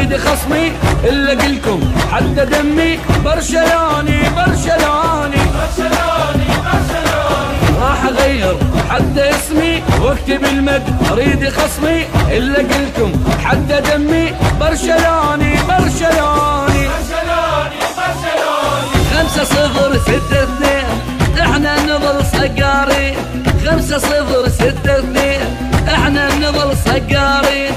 اريد خصمي الا قلكم حتى دمي برشلوني برشلوني برشلوني برشلوني. راح اغير حتى اسمي واكتب المد اريد خصمي الا قلكم حتى دمي برشلوني برشلوني برشلوني برشلوني. 5-0-6-2 احنا نظل صقارين. 5-0-6-2 احنا نظل صقارين.